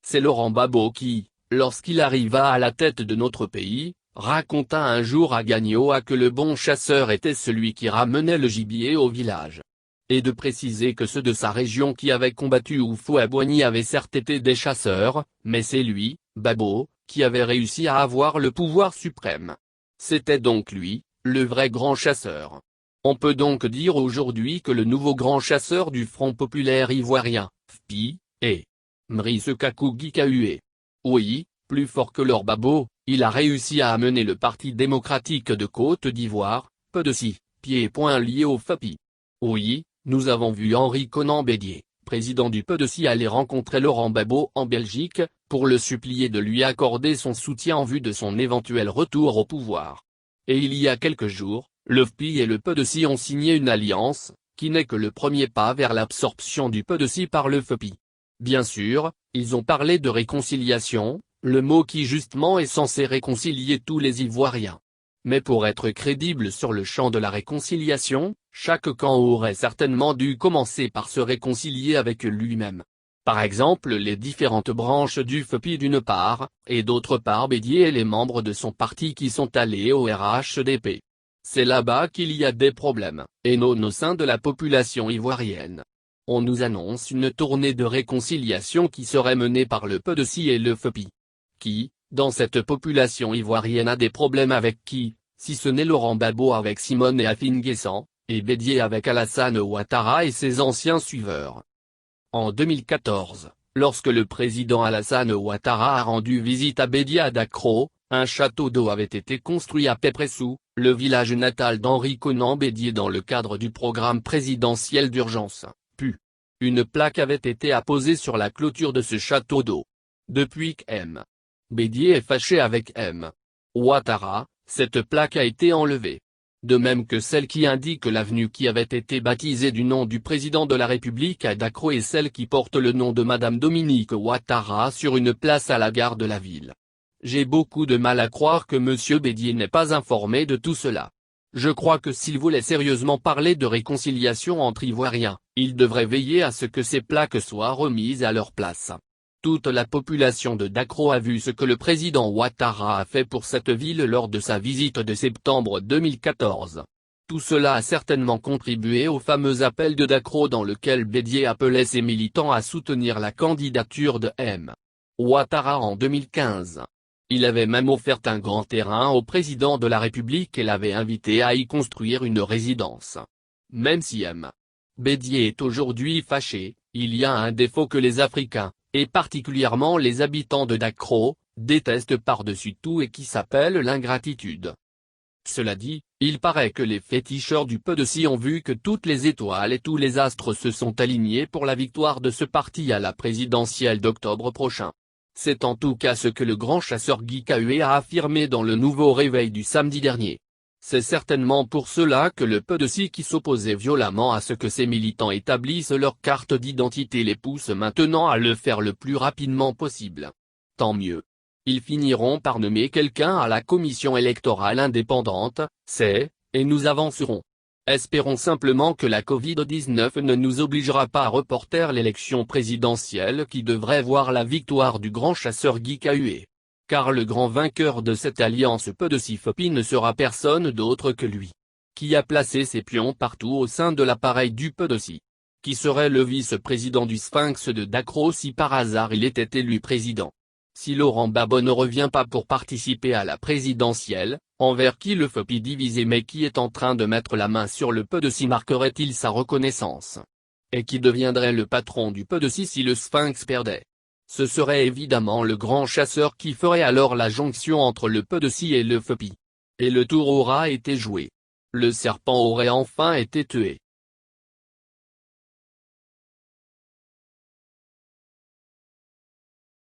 C'est Laurent Gbagbo qui, lorsqu'il arriva à la tête de notre pays, raconta un jour à Gagnoa que le bon chasseur était celui qui ramenait le gibier au village. Et de préciser que ceux de sa région qui avaient combattu Houphouët-Boigny avaient certes été des chasseurs, mais c'est lui, Gbagbo, qui avait réussi à avoir le pouvoir suprême. C'était donc lui, le vrai grand chasseur. On peut donc dire aujourd'hui que le nouveau grand chasseur du Front populaire ivoirien, FPI, est Brice Kakou Gikahué. Oui, plus fort que leur Gbagbo, il a réussi à amener le Parti démocratique de Côte d'Ivoire, PDC, pieds et poings liés au FPI. Oui, nous avons vu Henri Konan Bédié, président du PDC, aller rencontrer Laurent Gbagbo en Belgique, pour le supplier de lui accorder son soutien en vue de son éventuel retour au pouvoir. Et il y a quelques jours, le FPI et le PDC ont signé une alliance, qui n'est que le premier pas vers l'absorption du PDC par le FPI. Bien sûr, ils ont parlé de réconciliation, le mot qui justement est censé réconcilier tous les Ivoiriens. Mais pour être crédible sur le champ de la réconciliation, chaque camp aurait certainement dû commencer par se réconcilier avec lui-même. Par exemple les différentes branches du FPI d'une part, et d'autre part Bédié et les membres de son parti qui sont allés au RHDP. C'est là-bas qu'il y a des problèmes, et non au sein de la population ivoirienne. On nous annonce une tournée de réconciliation qui serait menée par le PDC et le FPI. Qui, dans cette population ivoirienne, a des problèmes avec qui, si ce n'est Laurent Gbagbo avec Simone et Afin Guessan, et Bédié avec Alassane Ouattara et ses anciens suiveurs. En 2014, lorsque le président Alassane Ouattara a rendu visite à Bédié à Dakro, un château d'eau avait été construit à Pépressou, le village natal d'Henri Konan Bédié, dans le cadre du programme présidentiel d'urgence, PU. Une plaque avait été apposée sur la clôture de ce château d'eau. Depuis qu'M. Bédié est fâché avec M. Ouattara, cette plaque a été enlevée. De même que celle qui indique l'avenue qui avait été baptisée du nom du président de la République à Dakro et celle qui porte le nom de Madame Dominique Ouattara sur une place à la gare de la ville. J'ai beaucoup de mal à croire que M. Bédié n'est pas informé de tout cela. Je crois que s'il voulait sérieusement parler de réconciliation entre Ivoiriens, il devrait veiller à ce que ces plaques soient remises à leur place. Toute la population de Dakro a vu ce que le président Ouattara a fait pour cette ville lors de sa visite de septembre 2014. Tout cela a certainement contribué au fameux appel de Dakro dans lequel Bédié appelait ses militants à soutenir la candidature de M. Ouattara en 2015. Il avait même offert un grand terrain au président de la République et l'avait invité à y construire une résidence. Même si M. Bédié est aujourd'hui fâché, il y a un défaut que les Africains, et particulièrement les habitants de Dakro, détestent par-dessus tout et qui s'appelle l'ingratitude. Cela dit, il paraît que les féticheurs du PDC ont vu que toutes les étoiles et tous les astres se sont alignés pour la victoire de ce parti à la présidentielle d'octobre prochain. C'est en tout cas ce que le grand chasseur Gikahué a affirmé dans le nouveau réveil du samedi dernier. C'est certainement pour cela que le PDC, qui s'opposait violemment à ce que ses militants établissent leur carte d'identité, les pousse maintenant à le faire le plus rapidement possible. Tant mieux. Ils finiront par nommer quelqu'un à la commission électorale indépendante, et nous avancerons. Espérons simplement que la Covid-19 ne nous obligera pas à reporter l'élection présidentielle qui devrait voir la victoire du grand chasseur Gikahué. Car le grand vainqueur de cette alliance PDC-FPI ne sera personne d'autre que lui. Qui a placé ses pions partout au sein de l'appareil du PDC. Qui serait le vice-président du Sphinx de Dakro si par hasard il était élu président. Si Laurent Gbagbo ne revient pas pour participer à la présidentielle, envers qui le FPI divisé mais qui est en train de mettre la main sur le PDC marquerait-il sa reconnaissance? Et qui deviendrait le patron du PDC si le Sphinx perdait? Ce serait évidemment le grand chasseur qui ferait alors la jonction entre le PDC et le FPI. Et le tour aura été joué. Le serpent aurait enfin été tué.